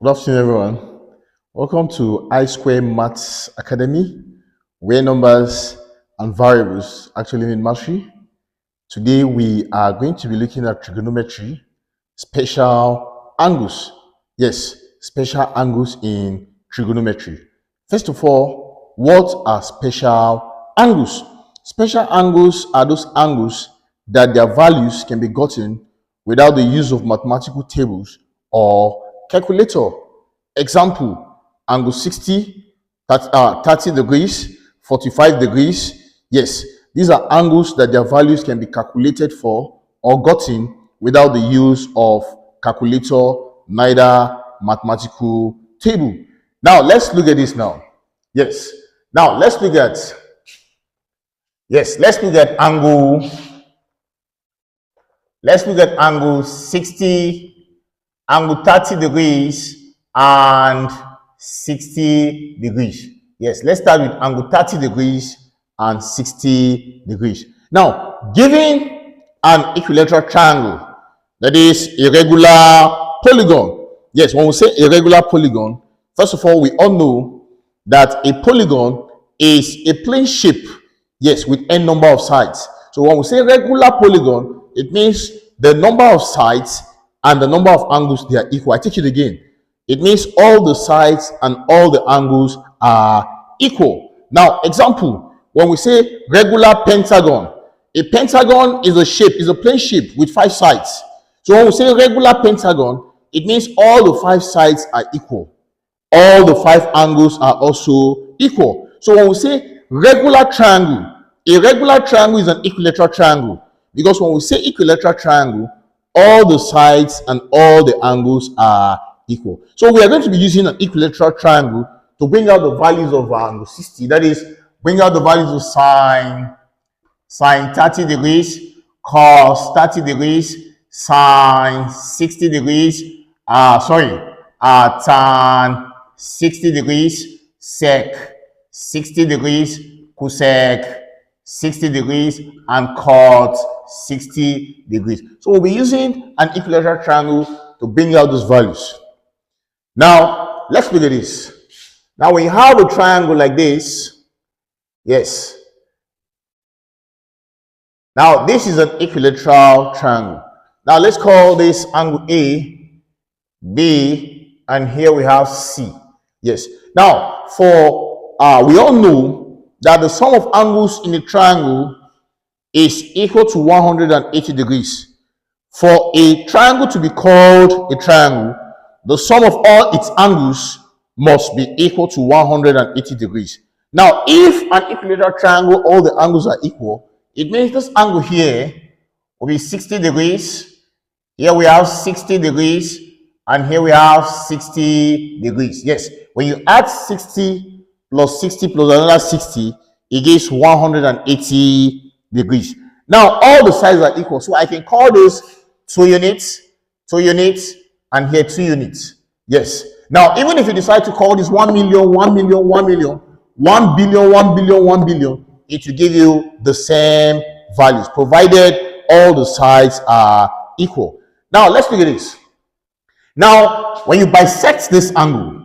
Good afternoon, everyone. Welcome to I Square Maths Academy, where numbers and variables actually mean mastery. Today, we are going to be looking at trigonometry, special angles. Yes, special angles in trigonometry. First of all, what are special angles? Special angles are those angles that their values can be gotten without the use of mathematical tables or calculator. Example, angle 60, 30 degrees, 45 degrees. Yes, these are angles that their values can be calculated for or gotten without the use of calculator, neither mathematical table. Now, let's look at this now. Yes. Now, let's look at angle. Let's look at angle 60, angle 30 degrees, and 60 degrees. Yes, let's start with angle 30 degrees and 60 degrees. Now, given an equilateral triangle, that is a regular polygon. Yes, when we say a regular polygon, first of all, we all know that a polygon is a plane shape, yes, with n number of sides. So when we say regular polygon, it means the number of sides and the number of angles, they are equal. I take it again. It means all the sides and all the angles are equal. Now, example, when we say regular pentagon, a pentagon is a shape, is a plane shape with 5 sides. So when we say regular pentagon, it means all the 5 sides are equal. All the 5 angles are also equal. So when we say regular triangle, a regular triangle is an equilateral triangle. Because when we say equilateral triangle, all the sides and all the angles are equal. So we are going to be using an equilateral triangle to bring out the values of angle 60. That is, bring out the values of sine 30 degrees, cos 30 degrees, sine 60 degrees, tan 60 degrees, sec 60 degrees, cosec 60 degrees, and cot 60 degrees. So we'll be using an equilateral triangle to bring out those values. Now, let's look at this. Now, when you have a triangle like this, yes. Now, this is an equilateral triangle. Now, let's call this angle A, B, and here we have C. Yes. Now, we all know that the sum of angles in a triangle is equal to 180 degrees. For a triangle to be called a triangle, the sum of all its angles must be equal to 180 degrees. Now, if an equilateral triangle, all the angles are equal, it means this angle here will be 60 degrees. Here we have 60 degrees, and here we have 60 degrees. Yes, when you add 60 plus 60 plus another 60, it gives 180 degrees. Now, all the sides are equal, so I can call this 2 units, and here 2 units. Yes. Now, even if you decide to call this 1 million, 1 million, 1 million, 1 billion, 1 billion, 1 billion, it will give you the same values, provided all the sides are equal. Now, let's look at this. Now, when you bisect this angle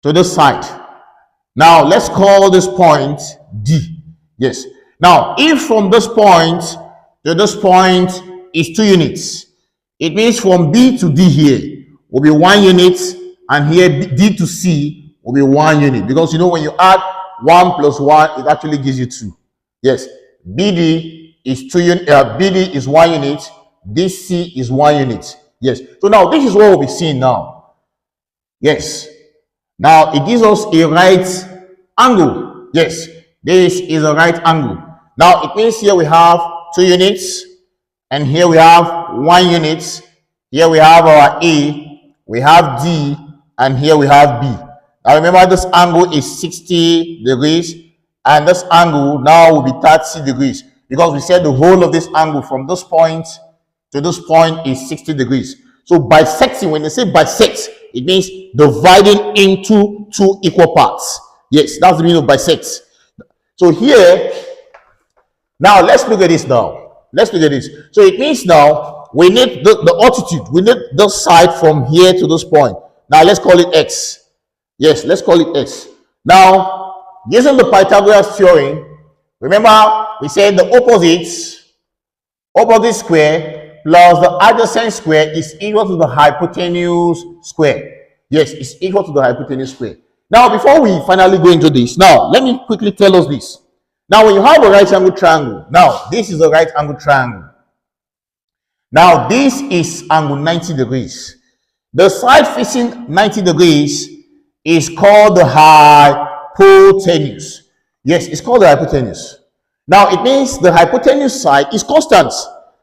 to this side, now let's call this point D. Yes. Now, if from this point to this point is 2 units, it means from B to D here will be 1 unit, and here D to C will be 1 unit. Because you know, when you add 1 plus 1, it actually gives you 2. Yes. BD is 2 unit. BD is 1 unit. DC is 1 unit. Yes. So now this is what we'll be seeing now. Yes. Now it gives us a right angle. Yes. This is a right angle. Now it means here we have 2 units, and here we have 1 unit. Here we have our A, we have D, and here we have B. Now remember, this angle is 60 degrees, and this angle now will be 30 degrees, because we said the whole of this angle from this point to this point is 60 degrees. So bisecting, when they say bisect, it means dividing into 2 equal parts. Yes, that's the meaning of bisect. So here, now let's look at this now. Let's look at this. So it means now we need the altitude. We need the side from here to this point. Now let's call it x. Yes, let's call it x. Now, using the Pythagoras theorem, remember we said the opposite square plus the adjacent square is equal to the hypotenuse square. Yes, it's equal to the hypotenuse square. Now, before we finally go into this, now let me quickly tell us this. Now, when you have a right angle triangle, now this is a right angle triangle. Now, this is angle 90 degrees. The side facing 90 degrees is called the hypotenuse. Yes, it's called the hypotenuse. Now, it means the hypotenuse side is constant.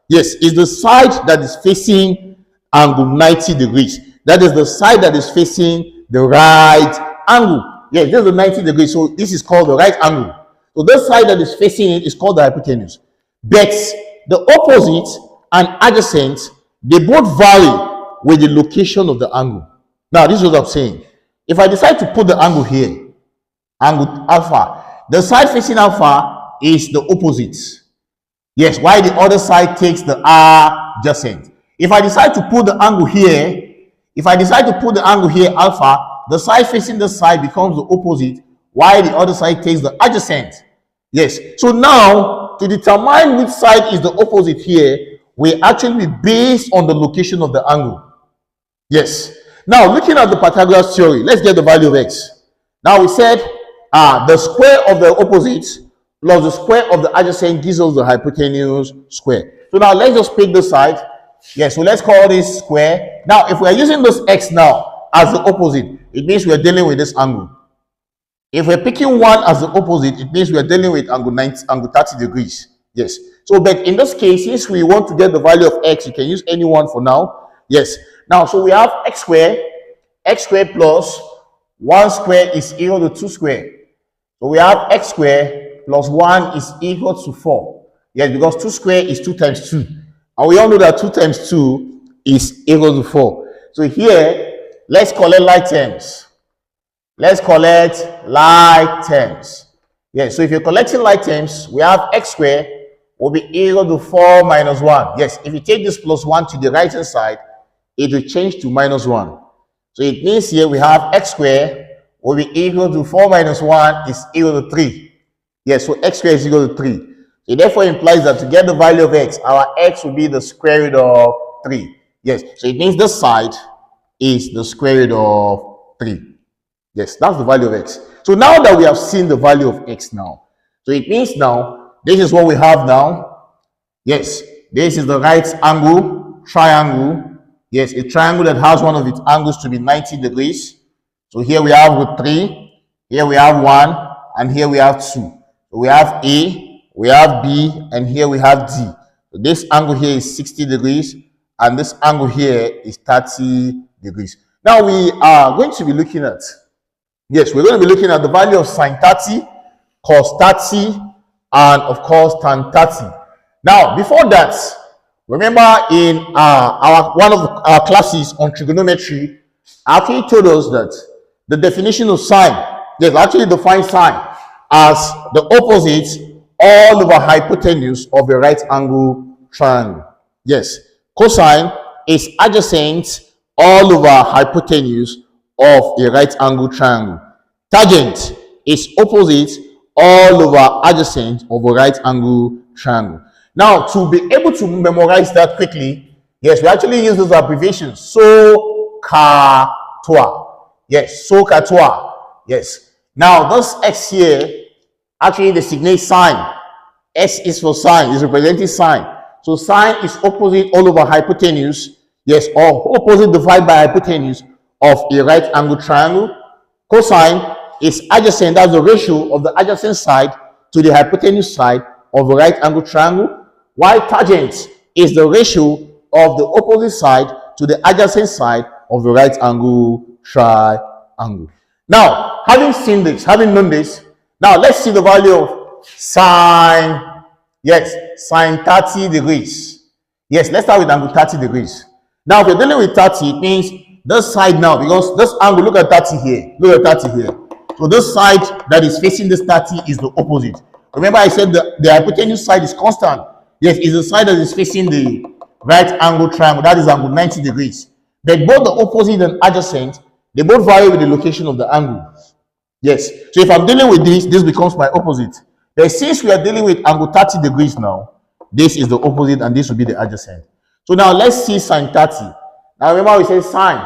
Yes, it's the side that is facing angle 90 degrees. That is the side that is facing the right angle. Yes, this is the 90 degrees. So this is called the right angle. So this side that is facing it is called the hypotenuse. But the opposite and adjacent, they both vary with the location of the angle. Now, this is what I'm saying. If I decide to put the angle here, angle alpha, the side facing alpha is the opposite. Yes, while the other side takes the adjacent. If I decide to put the angle here, alpha, the side facing the side becomes the opposite, while the other side takes the adjacent. Yes. So now, to determine which side is the opposite here, we actually be based on the location of the angle. Yes. Now, looking at the Pythagoras theory, let's get the value of x. Now, we said the square of the opposite plus the square of the adjacent gives us the hypotenuse square. So now, let's just pick this side. Yes, so let's call this square. Now, if we are using this x now as the opposite, it means we are dealing with this angle. If we're picking one as the opposite, it means we are dealing with angle 30 degrees. Yes. So, but in this case, since we want to get the value of x, you can use any one for now. Yes. Now, so we have x squared plus 1 square is equal to 2 square. So we have x squared plus 1 is equal to 4. Yes, because 2 square is 2 times 2. And we all know that 2 times 2 is equal to 4. So here, let's collect like terms. Yes, so if you're collecting like terms, we have x squared will be equal to 4 minus 1. Yes, if you take this plus 1 to the right hand side, it will change to minus 1. So it means here we have x squared will be equal to 4 minus 1 is equal to 3. Yes, so x squared is equal to 3. So it therefore implies that to get the value of x, our x will be the square root of 3. Yes, so it means this side is the square root of 3. Yes, that's the value of x. So now that we have seen the value of x now, so it means now, this is what we have now. Yes, this is the right angle triangle. Yes, a triangle that has one of its angles to be 90 degrees. So here we have with 3, here we have 1, and here we have 2. So we have A, we have B, and here we have D. So this angle here is 60 degrees, and this angle here is 30 degrees. Now we are going to be looking at, yes, we're going to be looking at the value of sine 30, cos 30, and of course tan 30. Now, before that, remember in one of our classes on trigonometry, actually told us that the definition of sine, yes, actually define sine as the opposite all over hypotenuse of a right angle triangle. Yes, cosine is adjacent all over hypotenuse of a right angle triangle. Tangent is opposite all over adjacent of a right angle triangle. Now, to be able to memorize that quickly, yes, we actually use those abbreviations. SOHCAHTOA. Yes, SOHCAHTOA. Yes. Now, this x here actually designates sine. S is for sine, is representing sine. So, sine is opposite all over hypotenuse. Yes, or opposite divided by hypotenuse of a right angle triangle. Cosine is adjacent, that's the ratio of the adjacent side to the hypotenuse side of a right angle triangle, while tangent is the ratio of the opposite side to the adjacent side of the right angle triangle. Now, having seen this, having known this, now let's see the value of sine, yes, sine 30 degrees. Yes, let's start with angle 30 degrees. Now, if you're dealing with 30, it means this side now, because this angle, look at 30 here, look at 30 here. So this side that is facing this 30 is the opposite. Remember I said the hypotenuse side is constant. Yes, it's the side that is facing the right angle triangle, that is angle 90 degrees. But both the opposite and adjacent, they both vary with the location of the angle. Yes. So if I'm dealing with this becomes my opposite. But since we are dealing with angle 30 degrees now, this is the opposite and this will be the adjacent. So now let's see sine 30. Now remember we say sine.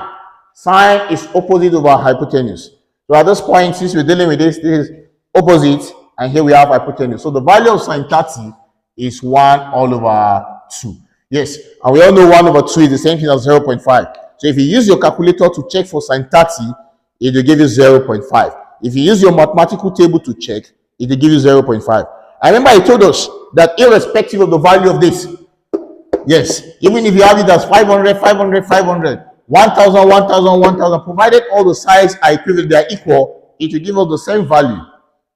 Sine is opposite over hypotenuse. So at this point, since we're dealing with this is opposite, and here we have hypotenuse. So the value of sine 30 is 1 all over 2. Yes, and we all know 1 over 2 is the same thing as 0.5. So if you use your calculator to check for sine 30, it will give you 0.5. If you use your mathematical table to check, it will give you 0.5. I remember I told us that irrespective of the value of this, yes, even if you have it as 500, 500, 500, 1000, 1000, 1000, provided all the sides are equivalent, they are equal, it will give us the same value.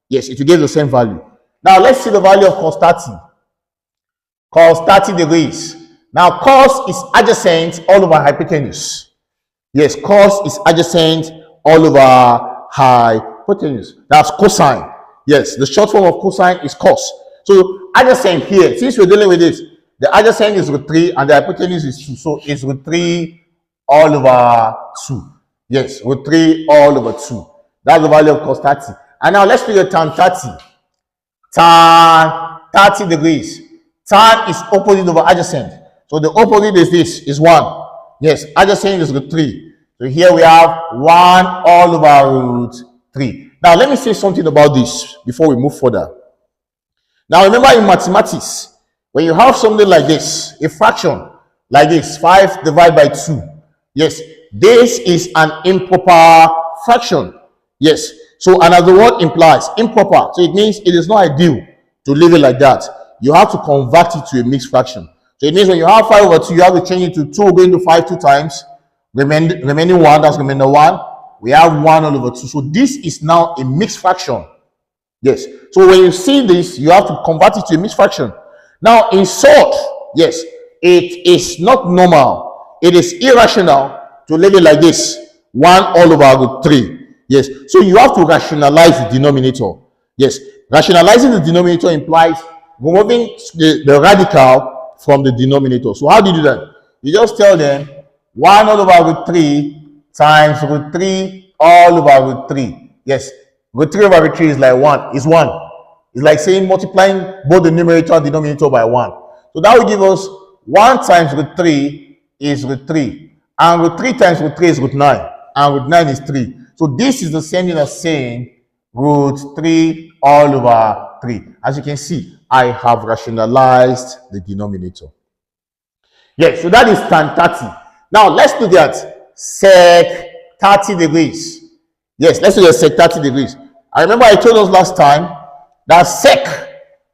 Yes, it will give the same value. Now let's see the value of cos 30. Cos 30 degrees. Now cos is adjacent all over hypotenuse. Yes, cos is adjacent all over hypotenuse. That's cosine. Yes, the short form of cosine is cos. So adjacent here, since we're dealing with this, the adjacent is root 3 and the hypotenuse is 2. So it's root 3 all over 2. Yes, root 3 all over 2. That's the value of cos 30. And now let's figure tan 30. Tan 30 degrees. Tan is opposite over adjacent. So the opposite is this, is 1. Yes, adjacent is root 3. So here we have 1 all over root 3. Now let me say something about this before we move further. Now remember in mathematics, when you have something like this, a fraction like this, 5 divided by 2. Yes, this is an improper fraction. Yes. So, and as the word implies, improper. So it means it is not ideal to leave it like that. You have to convert it to a mixed fraction. So it means when you have 5 over 2, you have to change it to 2 going to 5 2 times. Remaining 1, that's remainder 1. We have 1 all over 2. So this is now a mixed fraction. Yes. So when you see this, you have to convert it to a mixed fraction. Now in short, yes, it is not normal. It is irrational to leave it like this. 1 all over root 3. Yes, so you have to rationalize the denominator. Yes, rationalizing the denominator implies removing the radical from the denominator. So how do you do that? You just tell them 1 all over root 3 times root 3 all over root 3. Yes, root 3 over root 3 is like 1. Is 1. It's like saying multiplying both the numerator and denominator by 1. So that will give us 1 times root 3 is root 3. And root 3 times root 3 is root 9. And root 9 is 3. So this is the same thing as saying root 3 all over 3. As you can see, I have rationalized the denominator. Yes, so that is tan 30. Now let's look at sec 30 degrees. Yes, let's look at sec 30 degrees. I remember I told us last time that sec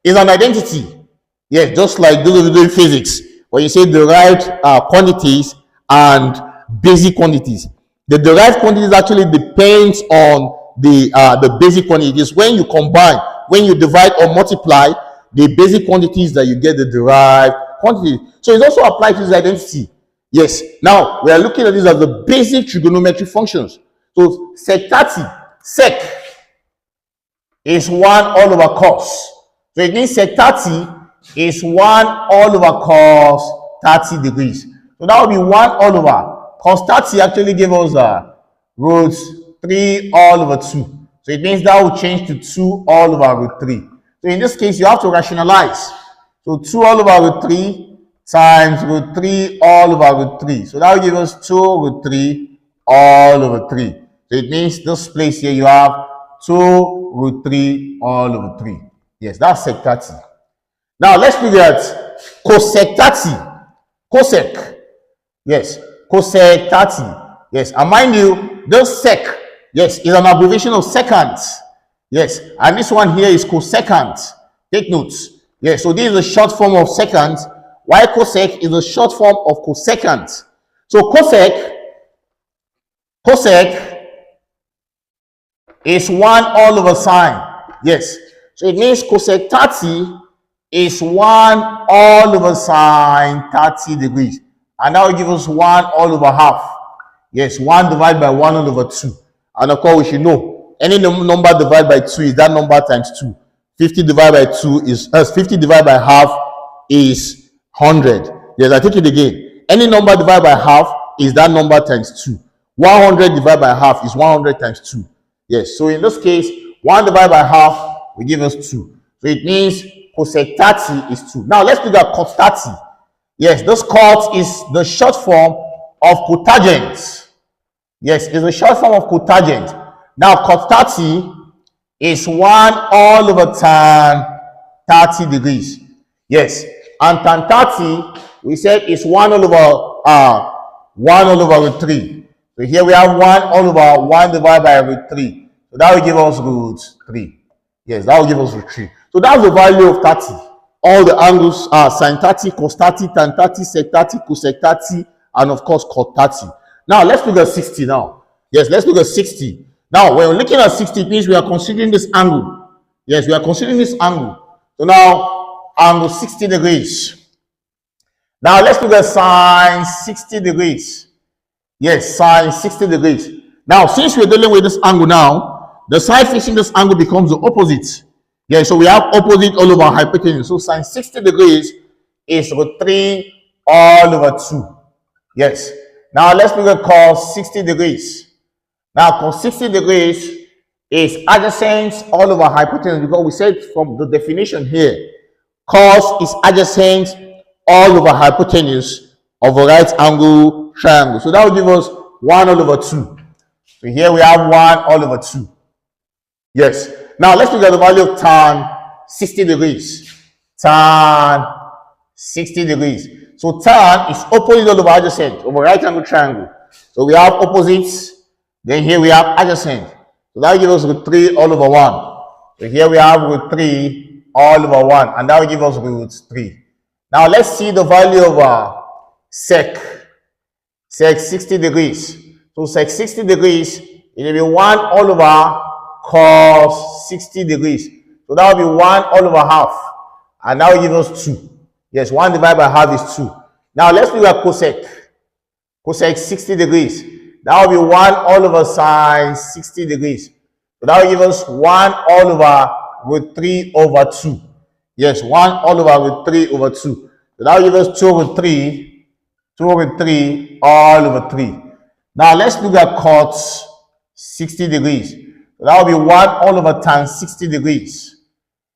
is an identity. Yes, just like those of you doing physics, when you say derived quantities and basic quantities. The derived quantities actually depends on the basic quantities. When you combine, when you divide or multiply the basic quantities, that you get the derived quantity. So it's also applied to this identity. Yes. Now we are looking at this as the basic trigonometric functions. So sec 30, sec is 1 all over cos. So it means sec 30 is 1 all over cos 30 degrees. So that will be 1 all over. Cos 30 actually gave us root 3 all over 2. So it means that will change to 2 all over root 3. So in this case, you have to rationalize. So 2 all over root 3 times root 3 all over root 3. So that will give us 2 root 3 all over 3. So it means this place here, you have 2 root 3 all over 3. Yes, that's sec 30. Now let's look at cosec 30. Cosec. Yes. Cosec 30. Yes, and mind you, this sec, yes, is an abbreviation of seconds. Yes, and this one here is cosecant. Take notes. Yes, so this is a short form of seconds, while cosec is a short form of cosecant. So cosec is 1 all over sine. Yes, so it means cosec 30 is 1 all over sine 30 degrees. And that will give us 1 all over half. Yes, 1 divided by 1 all over 2. And of course, we should know any number divided by 2 is that number times 2. 50 divided by 2 is 50 divided by half is 100. Yes, I take it again. Any number divided by half is that number times 2. 100 divided by half is 100 times 2. Yes, so in this case, 1 divided by half will give us 2. So it means cosec 30 is 2. Now let's look at cot 30. Yes, this cot is the short form of cotangent. Yes, it's a short form of cotangent. Now cot 30 is 1 all over tan 30 degrees. Yes, and tan 30 we said is 1 all over root 3. So here we have 1 all over 1 divided by root 3. So that will give us root 3. Yes, that will give us root 3. So that's the value of 30. All the angles are sine 30, cos 30, tan 30, sec 30, cosec 30, and of course cot 30. Now let's look at 60 now. Yes, let's look at 60. Now when we're looking at 60, it means we are considering this angle. Yes, we are considering this angle. So now angle 60 degrees. Now let's look at sine 60 degrees. Yes, sine 60 degrees. Now since we're dealing with this angle now, the side facing this angle becomes the opposite. Yeah, so we have opposite all over hypotenuse. So sine 60 degrees is root 3 all over 2. Yes. Now let's look at cos 60 degrees. Now cos 60 degrees is adjacent all over hypotenuse, because we said from the definition here, cos is adjacent all over hypotenuse of a right angle triangle. So that will give us 1 all over 2. So here we have 1 all over 2. Yes. Now let's look at the value of tan 60 degrees. Tan 60 degrees. So tan is opposite all over adjacent of a right angle triangle. So we have opposites. Then here we have adjacent. So that will give us root 3 all over 1. So here we have root 3 all over 1. And that will give us root 3. Now let's see the value of sec. Sec 60 degrees. So sec 60 degrees, it will be 1 all over cos 60 degrees. So that will be 1 all over half. And that will give us 2. Yes, 1 divided by half is 2. Now let's look at cosec. Cosec 60 degrees. That will be 1 all over sine 60 degrees. So that will give us 1 all over root 3 over 2. Yes, 1 all over root 3 over 2. So that will give us 2 over 3. 2 over 3 all over 3. Now let's look at cot 60 degrees. So that will be 1 all over tan 60 degrees.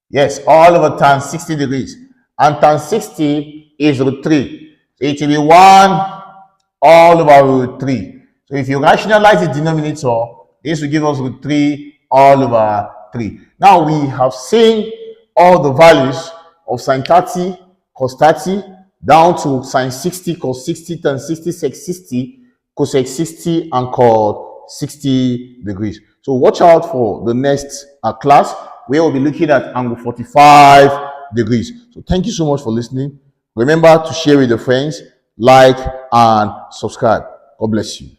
Yes, all over tan 60 degrees. And tan 60 is root 3. So it will be 1 all over root 3. So if you rationalize the denominator, this will give us root 3 all over 3. Now we have seen all the values of sine 30, cos 30, down to sine 60, cos 60, tan 60, sec 60, cosec 60, and cot 60 degrees. So watch out for the next class, where we'll be looking at angle 45 degrees. So thank you so much for listening. Remember to share with your friends, like, and subscribe. God bless you.